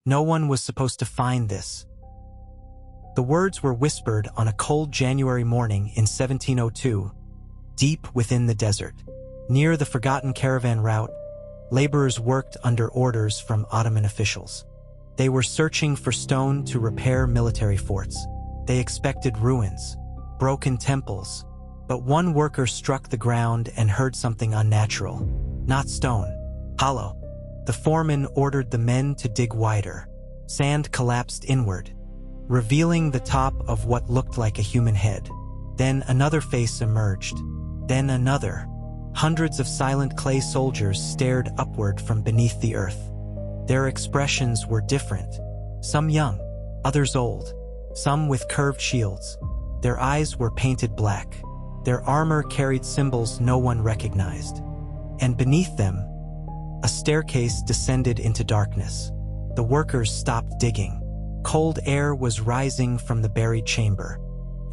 No one was supposed to find this. The words were whispered on a cold January morning in 1702, deep within the desert. Near the forgotten caravan route, laborers worked under orders from Ottoman officials. They were searching for stone to repair military forts. They expected ruins, broken temples, but one worker struck the ground and heard something unnatural. Not stone, hollow. The foreman ordered the men to dig wider. Sand collapsed inward, revealing the top of what looked like a human head. Then another face emerged. Then another. Hundreds of silent clay soldiers stared upward from beneath the earth. Their expressions were different. Some young, others old. Some with curved shields. Their eyes were painted black. Their armor carried symbols no one recognized. And beneath them, a staircase descended into darkness. The workers stopped digging. Cold air was rising from the buried chamber.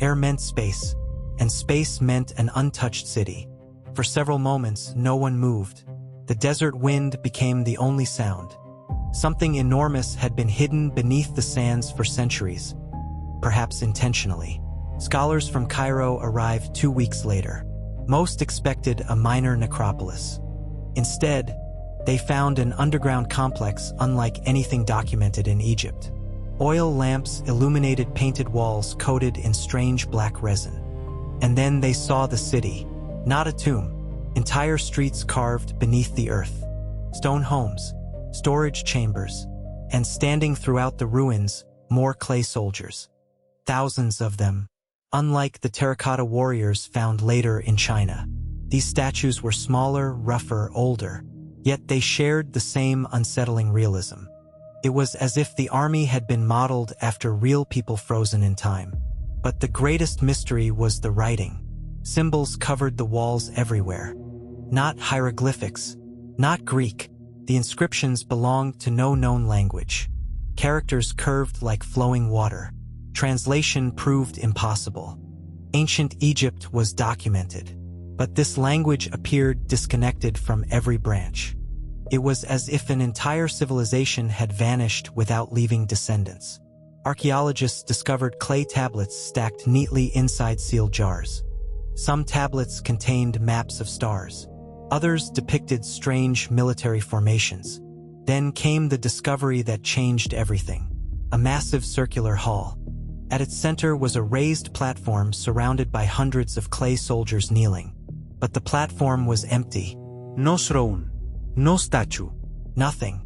Air meant space, and space meant an untouched city. For several moments, no one moved. The desert wind became the only sound. Something enormous had been hidden beneath the sands for centuries, perhaps intentionally. Scholars from Cairo arrived 2 weeks later. Most expected a minor necropolis. Instead, they found an underground complex unlike anything documented in Egypt. Oil lamps illuminated painted walls coated in strange black resin. And then they saw the city. Not a tomb. Entire streets carved beneath the earth. Stone homes, storage chambers, and standing throughout the ruins, more clay soldiers. Thousands of them. Unlike the terracotta warriors found later in China. These statues were smaller, rougher, older. Yet they shared the same unsettling realism. It was as if the army had been modeled after real people frozen in time. But the greatest mystery was the writing. Symbols covered the walls everywhere. Not hieroglyphics, not Greek. The inscriptions belonged to no known language. Characters curved like flowing water. Translation proved impossible. Ancient Egypt was documented, but this language appeared disconnected from every branch. It was as if an entire civilization had vanished without leaving descendants. Archaeologists discovered clay tablets stacked neatly inside sealed jars. Some tablets contained maps of stars. Others depicted strange military formations. Then came the discovery that changed everything. A massive circular hall. At its center was a raised platform surrounded by hundreds of clay soldiers kneeling. But the platform was empty. No throne, no statue, nothing.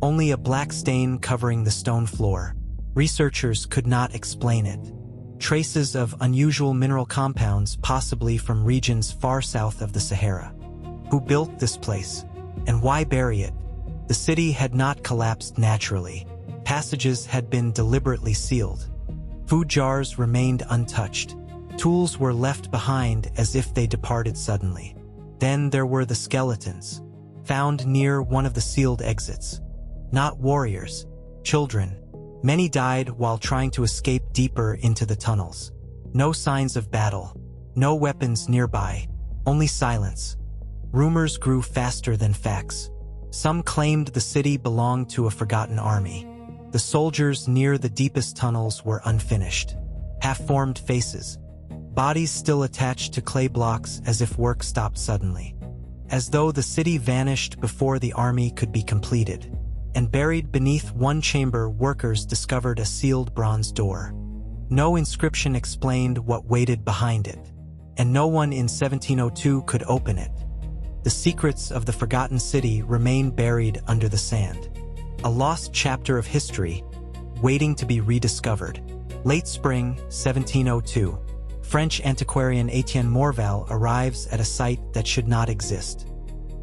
Only a black stain covering the stone floor. Researchers could not explain it. Traces of unusual mineral compounds, possibly from regions far south of the Sahara. Who built this place? And why bury it? The city had not collapsed naturally. Passages had been deliberately sealed. Food jars remained untouched. Tools were left behind as if they departed suddenly. Then there were the skeletons, found near one of the sealed exits. Not warriors, children. Many died while trying to escape deeper into the tunnels. No signs of battle, no weapons nearby, only silence. Rumors grew faster than facts. Some claimed the city belonged to a forgotten army. The soldiers near the deepest tunnels were unfinished. Half-formed faces. Bodies still attached to clay blocks as if work stopped suddenly. As though the city vanished before the army could be completed. And buried beneath one chamber, workers discovered a sealed bronze door. No inscription explained what waited behind it. And no one in 1702 could open it. The secrets of the forgotten city remain buried under the sand. A lost chapter of history, waiting to be rediscovered. Late spring, 1702. French antiquarian Etienne Morval arrives at a site that should not exist.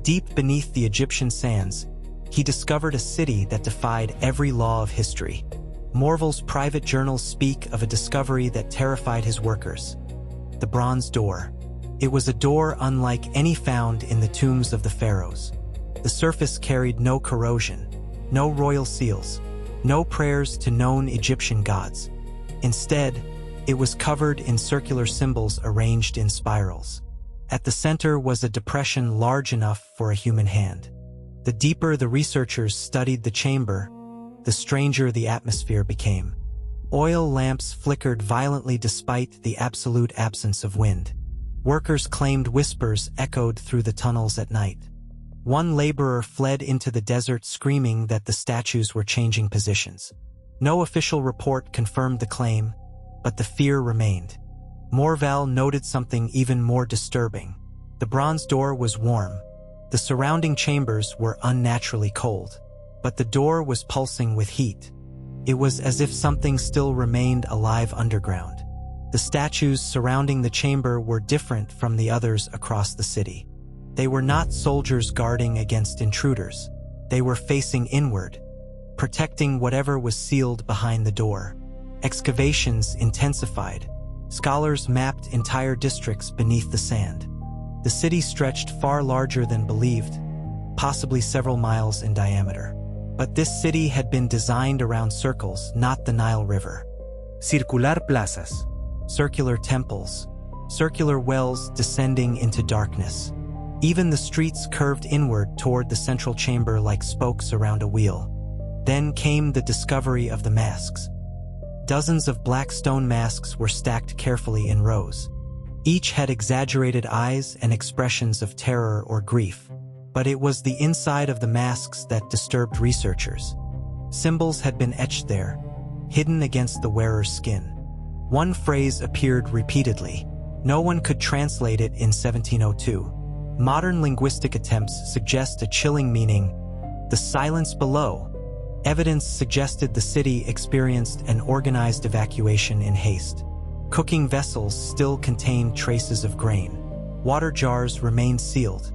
Deep beneath the Egyptian sands, he discovered a city that defied every law of history. Morval's private journals speak of a discovery that terrified his workers. The bronze door. It was a door unlike any found in the tombs of the pharaohs. The surface carried no corrosion, no royal seals, no prayers to known Egyptian gods. Instead, it was covered in circular symbols arranged in spirals. At the center was a depression large enough for a human hand. The deeper the researchers studied the chamber, the stranger the atmosphere became. Oil lamps flickered violently despite the absolute absence of wind. Workers claimed whispers echoed through the tunnels at night. One laborer fled into the desert screaming that the statues were changing positions. No official report confirmed the claim, but the fear remained. Morval noted something even more disturbing. The bronze door was warm. The surrounding chambers were unnaturally cold, but the door was pulsing with heat. It was as if something still remained alive underground. The statues surrounding the chamber were different from the others across the city. They were not soldiers guarding against intruders. They were facing inward, protecting whatever was sealed behind the door. Excavations intensified. Scholars mapped entire districts beneath the sand. The city stretched far larger than believed, possibly several miles in diameter. But this city had been designed around circles, not the Nile River. Circular plazas. Circular temples. Circular wells descending into darkness. Even the streets curved inward toward the central chamber like spokes around a wheel. Then came the discovery of the masks. Dozens of black stone masks were stacked carefully in rows. Each had exaggerated eyes and expressions of terror or grief. But it was the inside of the masks that disturbed researchers. Symbols had been etched there, hidden against the wearer's skin. One phrase appeared repeatedly. No one could translate it in 1702. Modern linguistic attempts suggest a chilling meaning: the silence below. Evidence suggested the city experienced an organized evacuation in haste. Cooking vessels still contained traces of grain. Water jars remained sealed.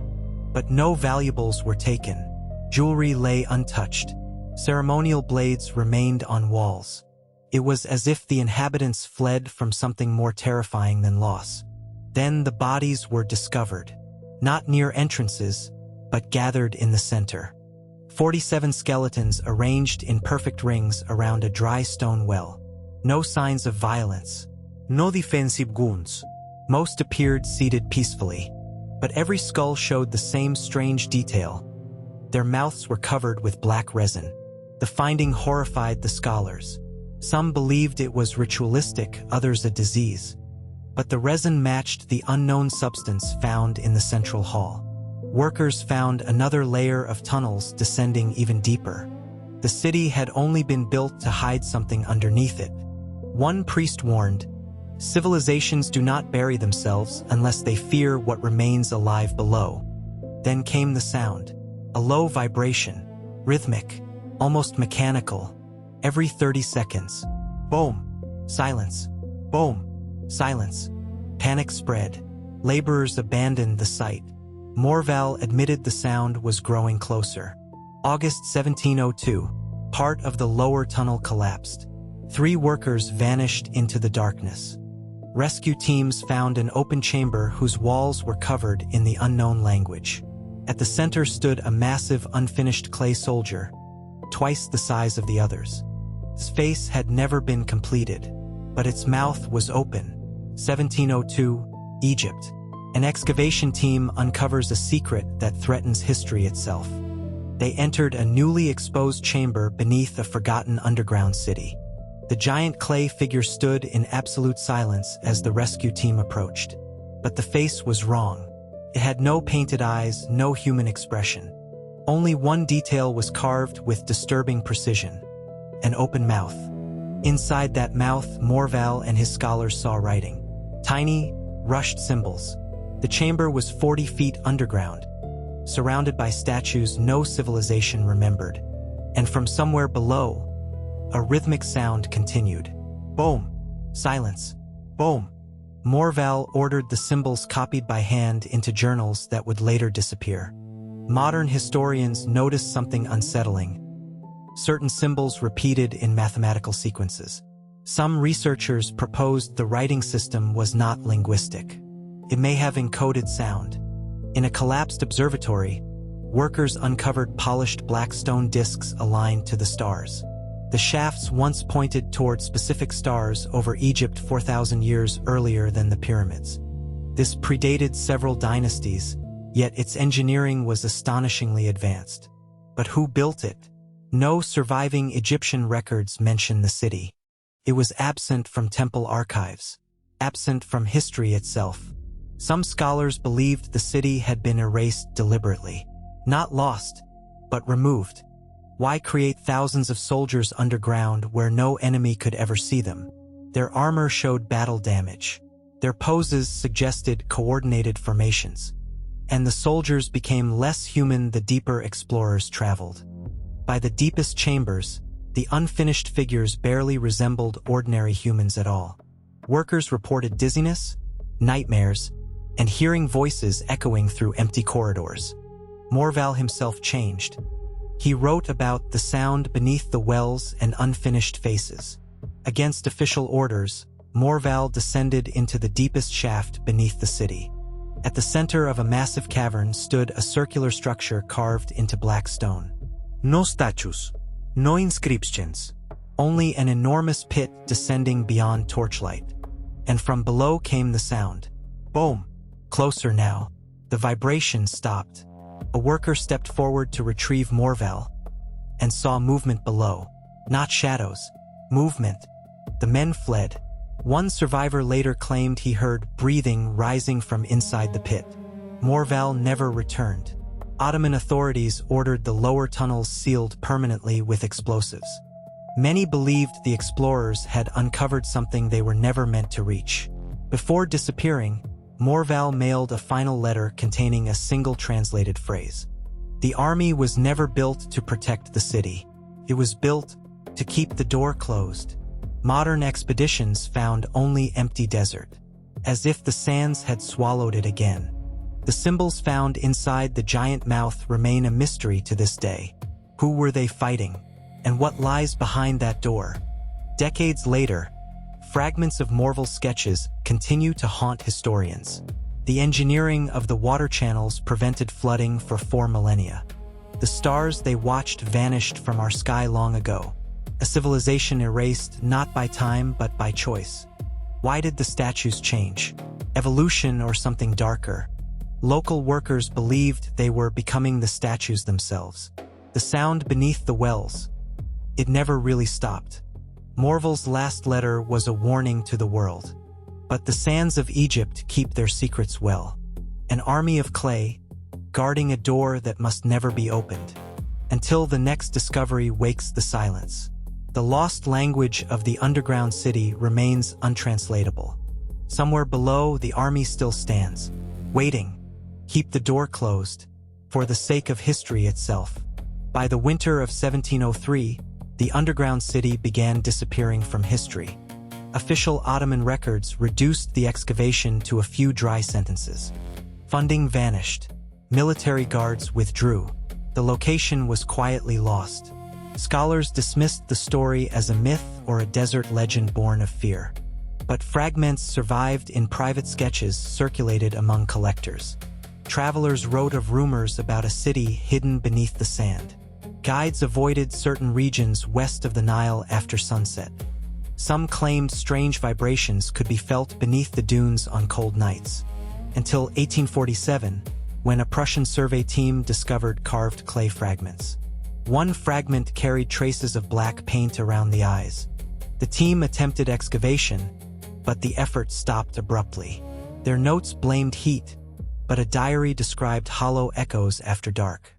But no valuables were taken. Jewelry lay untouched. Ceremonial blades remained on walls. It was as if the inhabitants fled from something more terrifying than loss. Then the bodies were discovered. Not near entrances, but gathered in the center. 47 skeletons arranged in perfect rings around a dry stone well. No signs of violence. No defensive wounds. Most appeared seated peacefully. But every skull showed the same strange detail. Their mouths were covered with black resin. The finding horrified the scholars. Some believed it was ritualistic, others a disease. But the resin matched the unknown substance found in the central hall. Workers found another layer of tunnels descending even deeper. The city had only been built to hide something underneath it. One priest warned, "Civilizations do not bury themselves unless they fear what remains alive below." Then came the sound, a low vibration, rhythmic, almost mechanical, every 30 seconds. Boom! Silence. Boom! Silence. Panic spread. Laborers abandoned the site. Morval admitted the sound was growing closer. August 1702, part of the lower tunnel collapsed. 3 workers vanished into the darkness. Rescue teams found an open chamber whose walls were covered in the unknown language. At the center stood a massive unfinished clay soldier, twice the size of the others. His face had never been completed, but its mouth was open. 1702, Egypt. An excavation team uncovers a secret that threatens history itself. They entered a newly exposed chamber beneath a forgotten underground city. The giant clay figure stood in absolute silence as the rescue team approached. But the face was wrong. It had no painted eyes, no human expression. Only one detail was carved with disturbing precision: an open mouth. Inside that mouth, Morval and his scholars saw writing. Tiny, rushed symbols. The chamber was 40 feet underground, surrounded by statues no civilization remembered. And from somewhere below, a rhythmic sound continued. Boom! Silence. Boom! Morval ordered the symbols copied by hand into journals that would later disappear. Modern historians noticed something unsettling. Certain symbols repeated in mathematical sequences. Some researchers proposed the writing system was not linguistic. It may have encoded sound. In a collapsed observatory, workers uncovered polished black stone discs aligned to the stars. The shafts once pointed toward specific stars over Egypt 4,000 years earlier than the pyramids. This predated several dynasties, yet its engineering was astonishingly advanced. But who built it? No surviving Egyptian records mention the city. It was absent from temple archives, absent from history itself. Some scholars believed the city had been erased deliberately, not lost, but removed. Why create thousands of soldiers underground where no enemy could ever see them? Their armor showed battle damage. Their poses suggested coordinated formations. And the soldiers became less human the deeper explorers traveled. By the deepest chambers, the unfinished figures barely resembled ordinary humans at all. Workers reported dizziness, nightmares, and hearing voices echoing through empty corridors. Morval himself changed. He wrote about the sound beneath the wells and unfinished faces. Against official orders, Morval descended into the deepest shaft beneath the city. At the center of a massive cavern stood a circular structure carved into black stone. No statues, no inscriptions. Only an enormous pit descending beyond torchlight. And from below came the sound. Boom! Closer now. The vibration stopped. A worker stepped forward to retrieve Morval and saw movement below. Not shadows. Movement. The men fled. One survivor later claimed he heard breathing rising from inside the pit. Morval never returned. Ottoman authorities ordered the lower tunnels sealed permanently with explosives. Many believed the explorers had uncovered something they were never meant to reach. Before disappearing, Morval mailed a final letter containing a single translated phrase. The army was never built to protect the city. It was built to keep the door closed. Modern expeditions found only empty desert, as if the sands had swallowed it again. The symbols found inside the giant mouth remain a mystery to this day. Who were they fighting? And what lies behind that door? Decades later, fragments of Morval's sketches continue to haunt historians. The engineering of the water channels prevented flooding for 4 millennia. The stars they watched vanished from our sky long ago. A civilization erased not by time but by choice. Why did the statues change? Evolution or something darker? Local workers believed they were becoming the statues themselves. The sound beneath the wells. It never really stopped. Morval's last letter was a warning to the world. But the sands of Egypt keep their secrets well. An army of clay, guarding a door that must never be opened. Until the next discovery wakes the silence. The lost language of the underground city remains untranslatable. Somewhere below, the army still stands, waiting. Keep the door closed, for the sake of history itself. By the winter of 1703, the underground city began disappearing from history. Official Ottoman records reduced the excavation to a few dry sentences. Funding vanished. Military guards withdrew. The location was quietly lost. Scholars dismissed the story as a myth or a desert legend born of fear. But fragments survived in private sketches circulated among collectors. Travelers wrote of rumors about a city hidden beneath the sand. Guides avoided certain regions west of the Nile after sunset. Some claimed strange vibrations could be felt beneath the dunes on cold nights. Until 1847, when a Prussian survey team discovered carved clay fragments. One fragment carried traces of black paint around the eyes. The team attempted excavation, but the effort stopped abruptly. Their notes blamed heat, but a diary described hollow echoes after dark.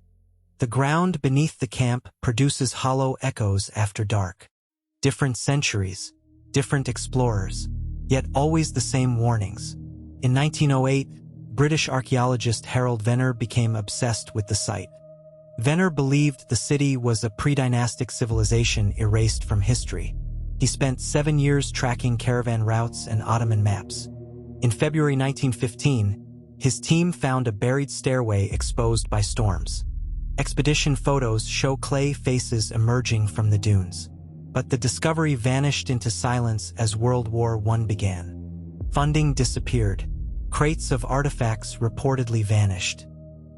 The ground beneath the camp produces hollow echoes after dark. Different centuries, different explorers, yet always the same warnings. In 1908, British archaeologist Harold Venner became obsessed with the site. Venner believed the city was a pre-dynastic civilization erased from history. He spent 7 years tracking caravan routes and Ottoman maps. In February 1915, his team found a buried stairway exposed by storms. Expedition photos show clay faces emerging from the dunes. But the discovery vanished into silence as World War I began. Funding disappeared. Crates of artifacts reportedly vanished.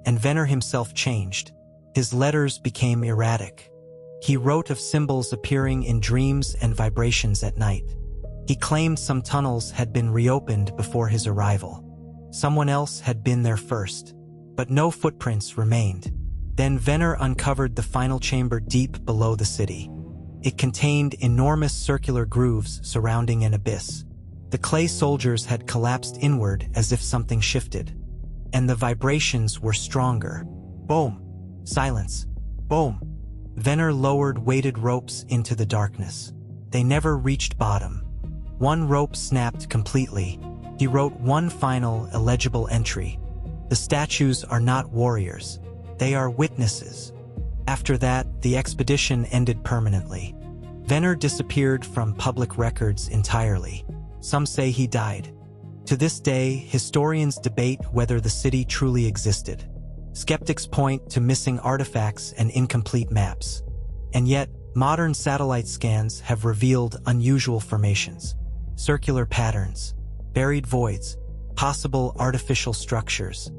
And Venner himself changed. His letters became erratic. He wrote of symbols appearing in dreams and vibrations at night. He claimed some tunnels had been reopened before his arrival. Someone else had been there first. But no footprints remained. Then Venner uncovered the final chamber deep below the city. It contained enormous circular grooves surrounding an abyss. The clay soldiers had collapsed inward as if something shifted, and the vibrations were stronger. Boom! Silence. Boom! Venner lowered weighted ropes into the darkness. They never reached bottom. One rope snapped completely. He wrote one final, illegible entry. The statues are not warriors. They are witnesses. After that, the expedition ended permanently. Venner disappeared from public records entirely. Some say he died. To this day, historians debate whether the city truly existed. Skeptics point to missing artifacts and incomplete maps. And yet, modern satellite scans have revealed unusual formations, circular patterns, buried voids, possible artificial structures.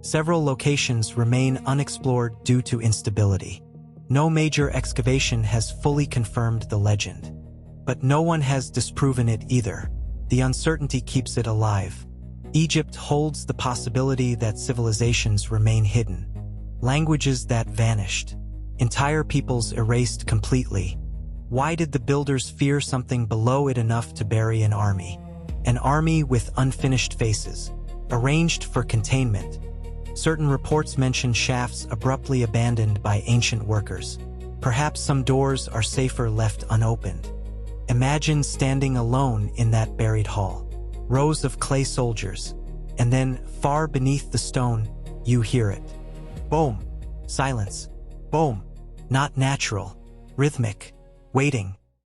Several locations remain unexplored due to instability. No major excavation has fully confirmed the legend. But no one has disproven it either. The uncertainty keeps it alive. Egypt holds the possibility that civilizations remain hidden. Languages that vanished. Entire peoples erased completely. Why did the builders fear something below it enough to bury an army? An army with unfinished faces, arranged for containment. Certain reports mention shafts abruptly abandoned by ancient workers. Perhaps some doors are safer left unopened. Imagine standing alone in that buried hall. Rows of clay soldiers. And then, far beneath the stone, you hear it. Boom. Silence. Boom. Not natural. Rhythmic. Waiting.